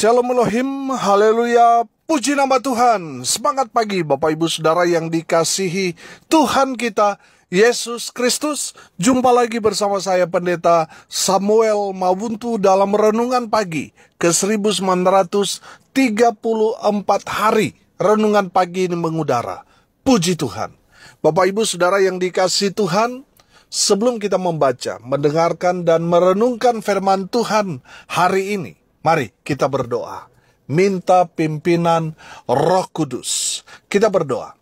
Shalom Elohim, haleluya, puji nama Tuhan. Semangat pagi Bapak Ibu Saudara yang dikasihi Tuhan kita, Yesus Kristus. Jumpa lagi bersama saya Pendeta Samuel Mawuntu dalam Renungan Pagi ke 1934 hari. Renungan pagi ini mengudara. Puji Tuhan. Bapak Ibu Saudara yang dikasihi Tuhan, sebelum kita membaca, mendengarkan dan merenungkan firman Tuhan hari ini, mari kita berdoa. Minta pimpinan Roh Kudus. Kita berdoa.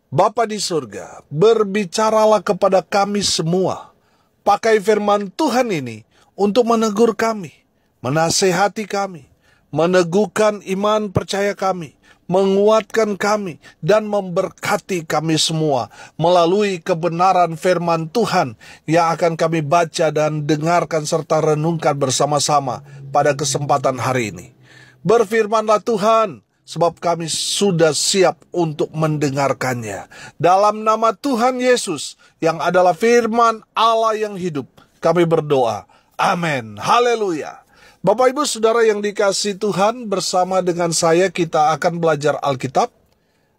Bapa di surga, berbicaralah kepada kami semua. Pakai firman Tuhan ini untuk menegur kami, menasehati kami, meneguhkan iman percaya kami, menguatkan kami, dan memberkati kami semua melalui kebenaran firman Tuhan yang akan kami baca dan dengarkan serta renungkan bersama-sama pada kesempatan hari ini. Berfirmanlah Tuhan, sebab kami sudah siap untuk mendengarkannya. Dalam nama Tuhan Yesus yang adalah firman Allah yang hidup, kami berdoa. Amin. Haleluya. Bapak Ibu Saudara yang dikasihi Tuhan, bersama dengan saya kita akan belajar Alkitab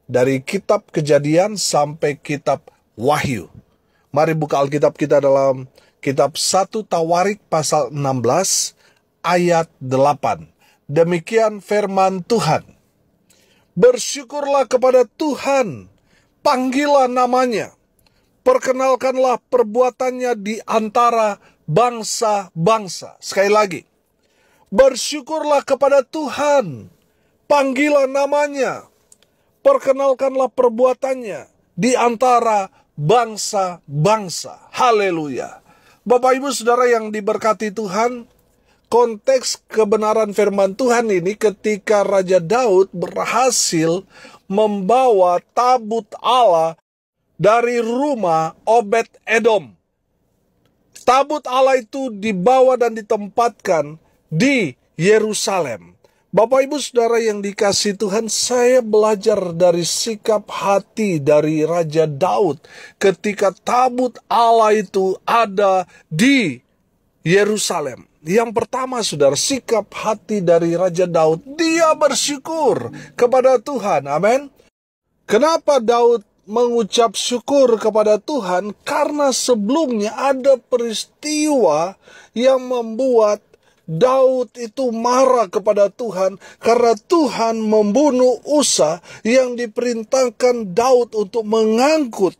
dari kitab Kejadian sampai kitab Wahyu. Mari buka Alkitab kita dalam kitab 1 Tawarik pasal 16 ayat 8. Demikian firman Tuhan. Bersyukurlah kepada Tuhan, panggillah namanya, perkenalkanlah perbuatannya di antara bangsa-bangsa. Sekali lagi. Bersyukurlah kepada Tuhan, panggillah namanya, perkenalkanlah perbuatannya di antara bangsa-bangsa. Haleluya. Bapak Ibu Saudara yang diberkati Tuhan, konteks kebenaran firman Tuhan ini ketika Raja Daud berhasil membawa tabut Allah dari rumah Obed Edom. Tabut Allah itu dibawa dan ditempatkan di Yerusalem. Bapak Ibu Saudara yang dikasihi Tuhan, saya belajar dari sikap hati dari Raja Daud ketika tabut Allah itu ada di Yerusalem. Yang pertama, saudara, sikap hati dari Raja Daud, dia bersyukur kepada Tuhan. Amin. Kenapa Daud mengucap syukur kepada Tuhan? Karena sebelumnya ada peristiwa yang membuat Daud itu marah kepada Tuhan karena Tuhan membunuh Usa yang diperintahkan Daud untuk mengangkut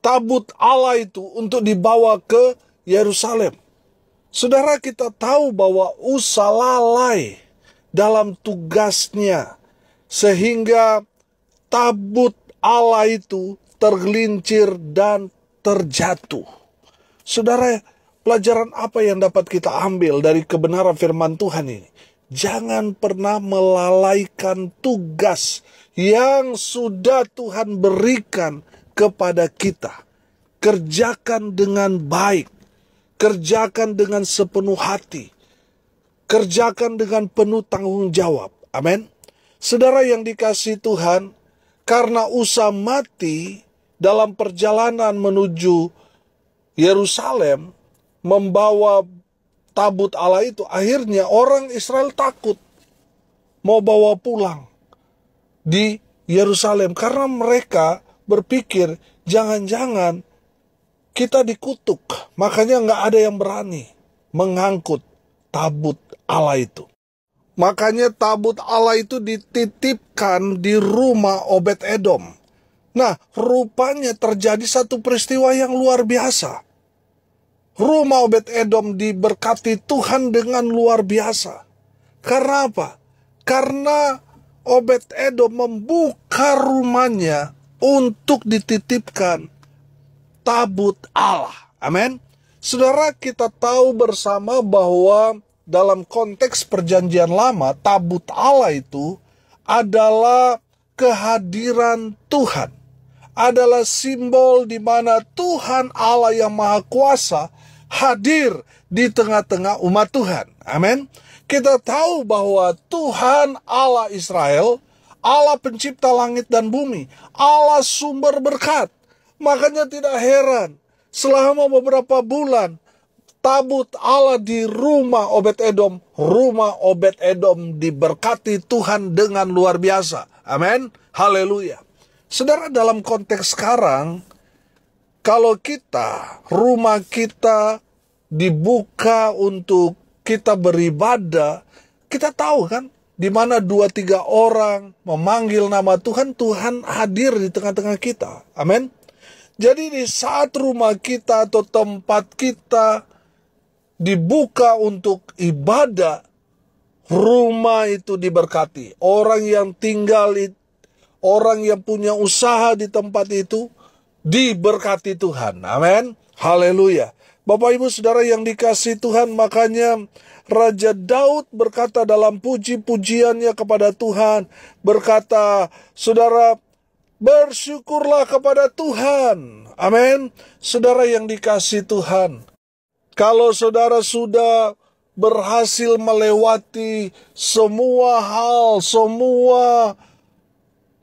tabut Allah itu untuk dibawa ke Yerusalem. Saudara, kita tahu bahwa Usa lalai dalam tugasnya sehingga tabut Allah itu tergelincir dan terjatuh. Saudara, pelajaran apa yang dapat kita ambil dari kebenaran firman Tuhan ini? Jangan pernah melalaikan tugas yang sudah Tuhan berikan kepada kita. Kerjakan dengan baik. Kerjakan dengan sepenuh hati. Kerjakan dengan penuh tanggung jawab. Amin. Saudara yang dikasihi Tuhan, karena Usa mati dalam perjalanan menuju Yerusalem, membawa tabut Allah itu, akhirnya orang Israel takut mau bawa pulang di Yerusalem. Karena mereka berpikir, jangan-jangan kita dikutuk, makanya nggak ada yang berani mengangkut tabut Allah itu. Makanya tabut Allah itu dititipkan di rumah Obed Edom. Nah, rupanya terjadi satu peristiwa yang luar biasa. Rumah Obed Edom diberkati Tuhan dengan luar biasa. Karena apa? Karena Obed Edom membuka rumahnya untuk dititipkan tabut Allah. Amin. Saudara, kita tahu bersama bahwa dalam konteks perjanjian lama, tabut Allah itu adalah kehadiran Tuhan. Adalah simbol di mana Tuhan Allah yang Maha Kuasa hadir di tengah-tengah umat Tuhan. Amin. Kita tahu bahwa Tuhan Allah Israel, Allah pencipta langit dan bumi, Allah sumber berkat. Makanya tidak heran selama beberapa bulan tabut Allah di rumah Obed-Edom, rumah Obed-Edom diberkati Tuhan dengan luar biasa. Amin. Haleluya. Saudara, dalam konteks sekarang, kalau rumah kita dibuka untuk kita beribadah, kita tahu kan, di mana 2-3 orang memanggil nama Tuhan, Tuhan hadir di tengah-tengah kita. Amin. Jadi di saat rumah kita atau tempat kita dibuka untuk ibadah, rumah itu diberkati. Orang yang tinggal, orang yang punya usaha di tempat itu diberkati Tuhan. Amin. Haleluya. Bapak Ibu Saudara yang dikasihi Tuhan, makanya Raja Daud berkata dalam puji-pujiannya kepada Tuhan, berkata, saudara, bersyukurlah kepada Tuhan. Amin. Saudara yang dikasihi Tuhan, kalau saudara sudah berhasil melewati semua hal, semua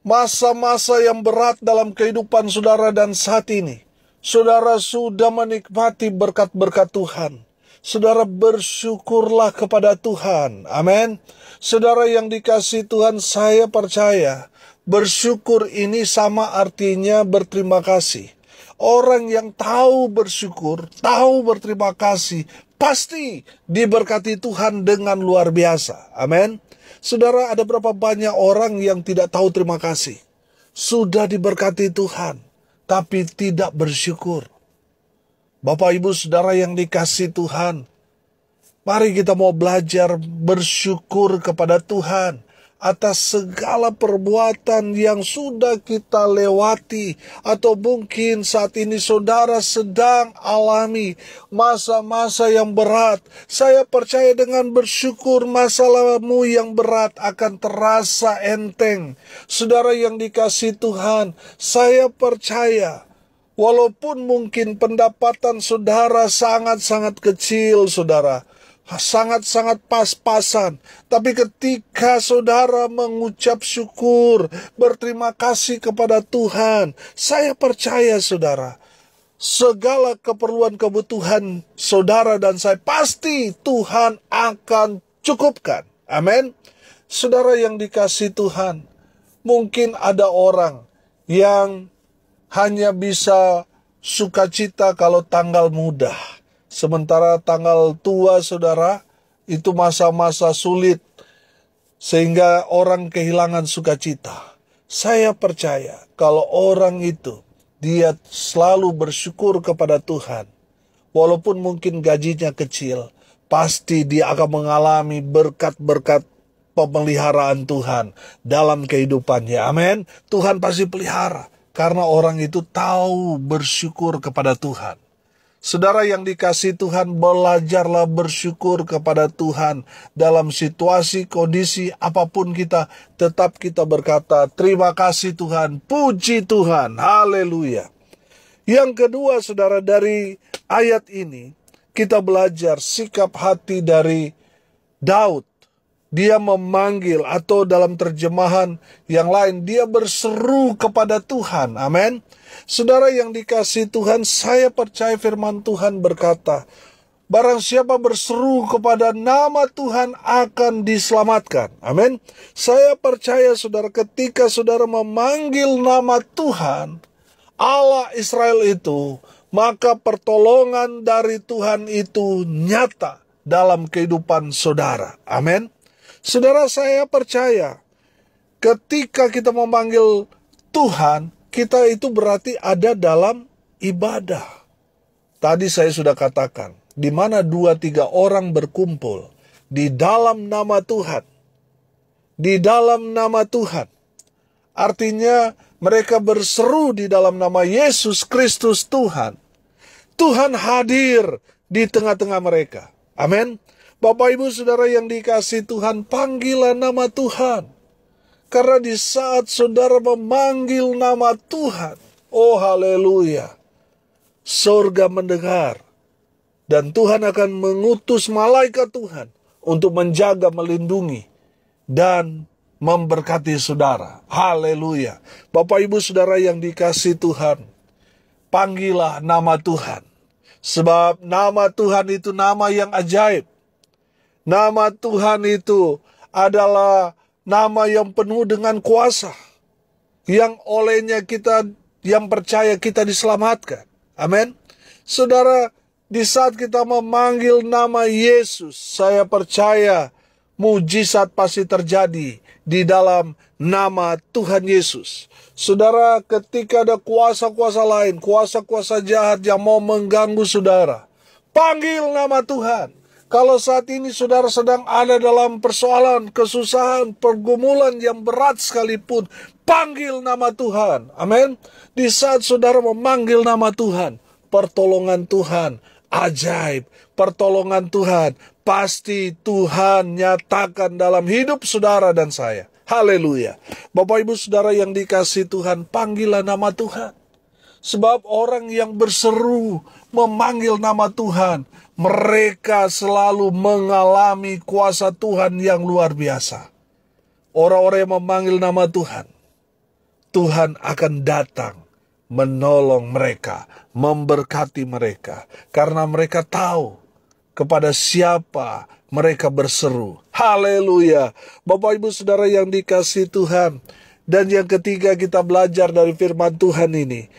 masa-masa yang berat dalam kehidupan saudara dan saat ini, saudara sudah menikmati berkat-berkat Tuhan, saudara bersyukurlah kepada Tuhan. Amin. Saudara yang dikasihi Tuhan, saya percaya bersyukur ini sama artinya berterima kasih. Orang yang tahu bersyukur, tahu berterima kasih, pasti diberkati Tuhan dengan luar biasa. Amin. Saudara, ada berapa banyak orang yang tidak tahu terima kasih? Sudah diberkati Tuhan, tapi tidak bersyukur. Bapak Ibu Saudara yang dikasihi Tuhan, mari kita mau belajar bersyukur kepada Tuhan atas segala perbuatan yang sudah kita lewati, atau mungkin saat ini saudara sedang alami masa-masa yang berat. Saya percaya dengan bersyukur masalahmu yang berat akan terasa enteng. Saudara yang dikasihi Tuhan, saya percaya walaupun mungkin pendapatan saudara sangat-sangat kecil, saudara, sangat-sangat pas-pasan, tapi ketika saudara mengucap syukur, berterima kasih kepada Tuhan, saya percaya saudara, segala keperluan kebutuhan saudara dan saya pasti Tuhan akan cukupkan. Amin. Saudara yang dikasihi Tuhan, mungkin ada orang yang hanya bisa sukacita kalau tanggal muda, sementara tanggal tua saudara itu masa-masa sulit, sehingga orang kehilangan sukacita. Saya percaya kalau orang itu dia selalu bersyukur kepada Tuhan, walaupun mungkin gajinya kecil, pasti dia akan mengalami berkat-berkat pemeliharaan Tuhan dalam kehidupannya. Amin. Tuhan pasti pelihara karena orang itu tahu bersyukur kepada Tuhan. Saudara yang dikasihi Tuhan, belajarlah bersyukur kepada Tuhan dalam situasi, kondisi apapun kita, tetap kita berkata, terima kasih Tuhan, puji Tuhan, haleluya. Yang kedua, saudara, dari ayat ini, kita belajar sikap hati dari Daud. Dia memanggil, atau dalam terjemahan yang lain, dia berseru kepada Tuhan. Amin. Saudara yang dikasihi Tuhan, saya percaya firman Tuhan berkata, barang siapa berseru kepada nama Tuhan akan diselamatkan. Amin. Saya percaya saudara, ketika saudara memanggil nama Tuhan, Allah Israel itu, maka pertolongan dari Tuhan itu nyata dalam kehidupan saudara. Amin. Saudara, saya percaya ketika kita memanggil Tuhan, kita itu berarti ada dalam ibadah. Tadi saya sudah katakan, di mana 2-3 orang berkumpul di dalam nama Tuhan. Di dalam nama Tuhan. Artinya mereka berseru di dalam nama Yesus Kristus Tuhan. Tuhan hadir di tengah-tengah mereka. Amin. Bapak Ibu Saudara yang dikasihi Tuhan, panggilah nama Tuhan. Karena di saat saudara memanggil nama Tuhan, oh haleluya, surga mendengar. Dan Tuhan akan mengutus malaikat Tuhan untuk menjaga, melindungi, dan memberkati saudara. Haleluya. Bapak Ibu Saudara yang dikasihi Tuhan, panggillah nama Tuhan. Sebab nama Tuhan itu nama yang ajaib. Nama Tuhan itu adalah nama yang penuh dengan kuasa, yang olehnya kita yang percaya kita diselamatkan. Amin. Saudara, di saat kita memanggil nama Yesus, saya percaya mujizat pasti terjadi di dalam nama Tuhan Yesus. Saudara, ketika ada kuasa-kuasa lain, kuasa-kuasa jahat yang mau mengganggu saudara, panggil nama Tuhan. Kalau saat ini saudara sedang ada dalam persoalan, kesusahan, pergumulan yang berat sekalipun, panggil nama Tuhan. Amin. Di saat saudara memanggil nama Tuhan, pertolongan Tuhan ajaib. Pertolongan Tuhan pasti Tuhan nyatakan dalam hidup saudara dan saya. Haleluya. Bapak Ibu Saudara yang dikasihi Tuhan, panggillah nama Tuhan. Sebab orang yang berseru memanggil nama Tuhan, mereka selalu mengalami kuasa Tuhan yang luar biasa. Orang-orang yang memanggil nama Tuhan, Tuhan akan datang menolong mereka, memberkati mereka. Karena mereka tahu kepada siapa mereka berseru. Haleluya. Bapak Ibu Saudara yang dikasihi Tuhan. Dan yang ketiga kita belajar dari firman Tuhan ini.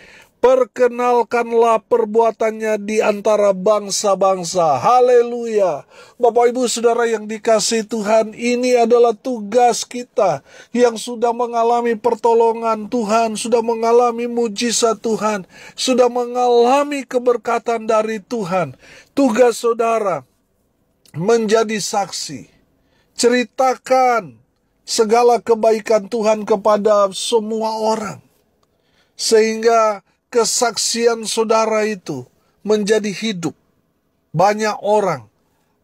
Perkenalkanlah perbuatannya di antara bangsa-bangsa. Haleluya. Bapak Ibu Saudara yang dikasihi Tuhan, ini adalah tugas kita yang sudah mengalami pertolongan Tuhan, sudah mengalami mujizat Tuhan, sudah mengalami keberkatan dari Tuhan. Tugas saudara menjadi saksi. Ceritakan segala kebaikan Tuhan kepada semua orang. Sehingga kesaksian saudara itu menjadi hidup. Banyak orang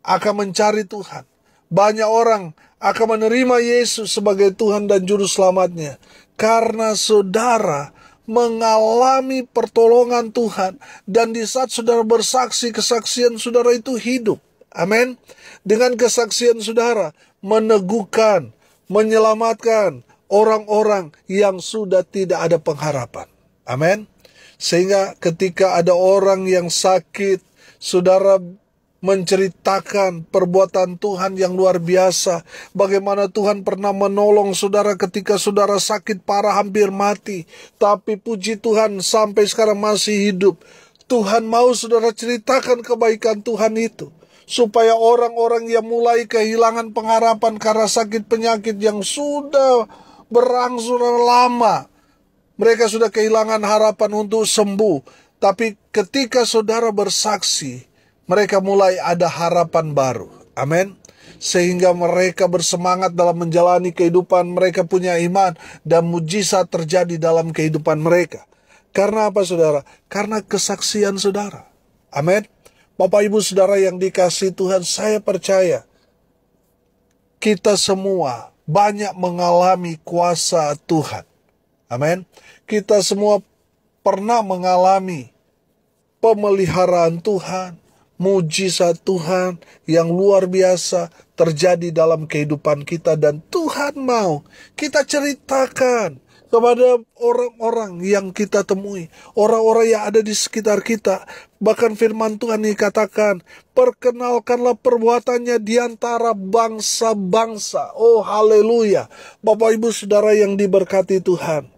akan mencari Tuhan. Banyak orang akan menerima Yesus sebagai Tuhan dan Juru Selamatnya. Karena saudara mengalami pertolongan Tuhan. Dan di saat saudara bersaksi, kesaksian saudara itu hidup. Amin. Dengan kesaksian saudara meneguhkan, menyelamatkan orang-orang yang sudah tidak ada pengharapan. Amin. Sehingga ketika ada orang yang sakit, saudara menceritakan perbuatan Tuhan yang luar biasa. Bagaimana Tuhan pernah menolong saudara ketika saudara sakit parah hampir mati. Tapi puji Tuhan sampai sekarang masih hidup. Tuhan mau saudara ceritakan kebaikan Tuhan itu. Supaya orang-orang yang mulai kehilangan pengharapan karena sakit penyakit yang sudah berangsur lama. Mereka sudah kehilangan harapan untuk sembuh. Tapi ketika saudara bersaksi, mereka mulai ada harapan baru. Amin. Sehingga mereka bersemangat dalam menjalani kehidupan. Mereka punya iman dan mujizat terjadi dalam kehidupan mereka. Karena apa saudara? Karena kesaksian saudara. Amin. Bapak Ibu Saudara yang dikasihi Tuhan, saya percaya kita semua banyak mengalami kuasa Tuhan. Amin. Kita semua pernah mengalami pemeliharaan Tuhan, mujizat Tuhan yang luar biasa terjadi dalam kehidupan kita. Dan Tuhan mau kita ceritakan kepada orang-orang yang kita temui, orang-orang yang ada di sekitar kita. Bahkan firman Tuhan ini katakan, perkenalkanlah perbuatannya di antara bangsa-bangsa. Oh haleluya. Bapak Ibu Saudara yang diberkati Tuhan,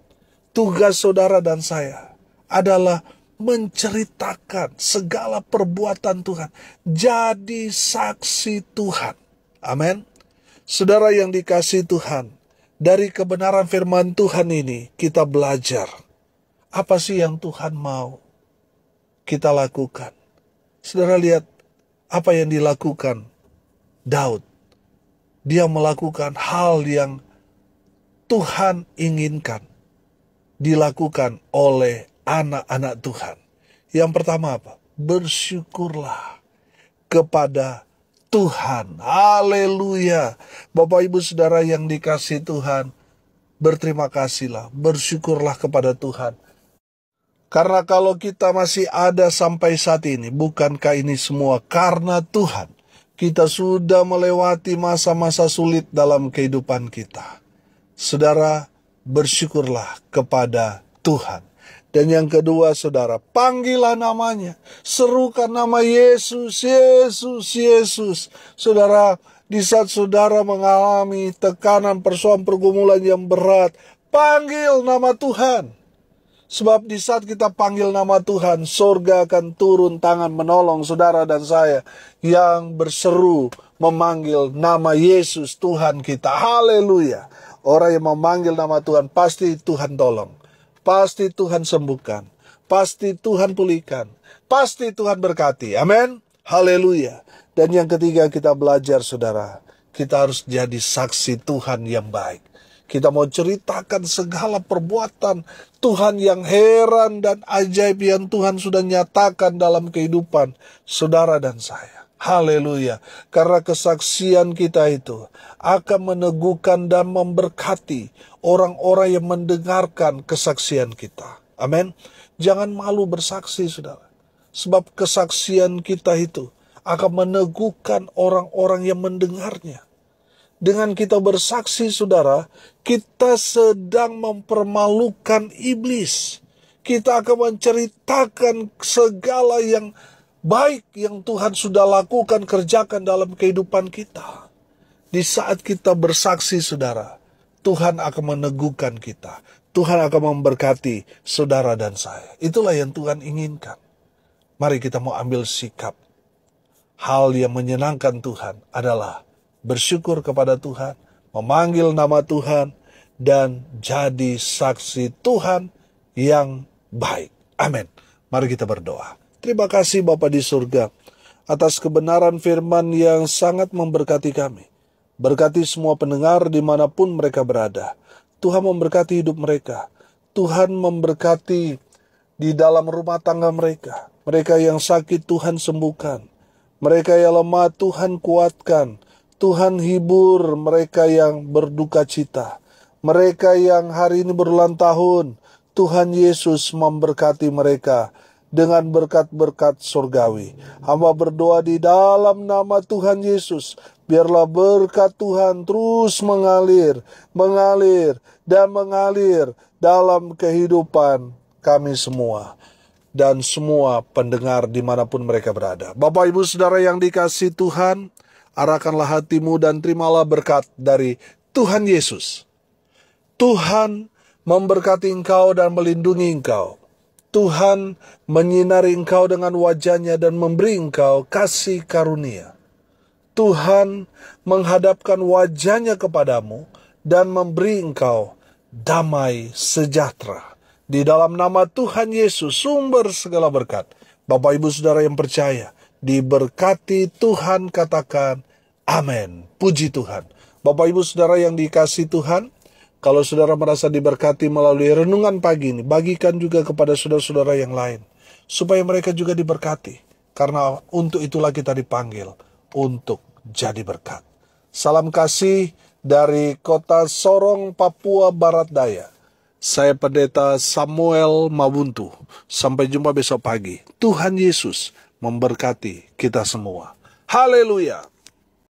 tugas saudara dan saya adalah menceritakan segala perbuatan Tuhan. Jadi saksi Tuhan. Amin. Saudara yang dikasihi Tuhan, dari kebenaran firman Tuhan ini kita belajar. Apa sih yang Tuhan mau kita lakukan? Saudara lihat apa yang dilakukan Daud. Dia melakukan hal yang Tuhan inginkan dilakukan oleh anak-anak Tuhan. Yang pertama apa? Bersyukurlah kepada Tuhan. Haleluya. Bapak Ibu Saudara yang dikasihi Tuhan, berterima kasihlah, bersyukurlah kepada Tuhan. Karena kalau kita masih ada sampai saat ini, bukankah ini semua karena Tuhan? Kita sudah melewati masa-masa sulit dalam kehidupan kita. Saudara, bersyukurlah kepada Tuhan. Dan yang kedua, saudara, panggillah namanya. Serukan nama Yesus, Yesus, Yesus. Saudara, di saat saudara mengalami tekanan, persoalan, pergumulan yang berat, panggil nama Tuhan. Sebab di saat kita panggil nama Tuhan, surga akan turun tangan menolong saudara dan saya yang berseru memanggil nama Yesus Tuhan kita. Haleluya. Orang yang memanggil nama Tuhan, pasti Tuhan tolong. Pasti Tuhan sembuhkan. Pasti Tuhan pulihkan. Pasti Tuhan berkati. Amin. Haleluya. Dan yang ketiga kita belajar, saudara. Kita harus jadi saksi Tuhan yang baik. Kita mau ceritakan segala perbuatan Tuhan yang heran dan ajaib yang Tuhan sudah nyatakan dalam kehidupan saudara dan saya. Haleluya. Karena kesaksian kita itu akan meneguhkan dan memberkati orang-orang yang mendengarkan kesaksian kita. Amin. Jangan malu bersaksi, saudara. Sebab kesaksian kita itu akan meneguhkan orang-orang yang mendengarnya. Dengan kita bersaksi, saudara, kita sedang mempermalukan iblis. Kita akan menceritakan segala yang baik yang Tuhan sudah lakukan, kerjakan dalam kehidupan kita. Di saat kita bersaksi, saudara, Tuhan akan meneguhkan kita. Tuhan akan memberkati saudara dan saya. Itulah yang Tuhan inginkan. Mari kita mau ambil sikap. Hal yang menyenangkan Tuhan adalah bersyukur kepada Tuhan, memanggil nama Tuhan, dan jadi saksi Tuhan yang baik. Amin. Mari kita berdoa. Terima kasih Bapa di surga atas kebenaran firman yang sangat memberkati kami. Berkati semua pendengar dimanapun mereka berada. Tuhan memberkati hidup mereka. Tuhan memberkati di dalam rumah tangga mereka. Mereka yang sakit Tuhan sembuhkan. Mereka yang lemah Tuhan kuatkan. Tuhan hibur mereka yang berduka cita. Mereka yang hari ini berulang tahun, Tuhan Yesus memberkati mereka dengan berkat-berkat surgawi. Hamba berdoa di dalam nama Tuhan Yesus, biarlah berkat Tuhan terus mengalir dalam kehidupan kami semua dan semua pendengar dimanapun mereka berada. Bapak Ibu Saudara yang dikasihi Tuhan, arahkanlah hatimu dan terimalah berkat dari Tuhan Yesus. Tuhan memberkati engkau dan melindungi engkau. Tuhan menyinari engkau dengan wajah-Nya dan memberi engkau kasih karunia. Tuhan menghadapkan wajah-Nya kepadamu dan memberi engkau damai sejahtera. Di dalam nama Tuhan Yesus, sumber segala berkat. Bapak Ibu Saudara yang percaya, diberkati Tuhan, katakan amin. Puji Tuhan. Bapak Ibu Saudara yang dikasihi Tuhan, kalau saudara merasa diberkati melalui renungan pagi ini, bagikan juga kepada saudara-saudara yang lain, supaya mereka juga diberkati. Karena untuk itulah kita dipanggil, untuk jadi berkat. Salam kasih dari kota Sorong, Papua Barat Daya. Saya Pendeta Samuel Mabuntu. Sampai jumpa besok pagi. Tuhan Yesus memberkati kita semua. Haleluya.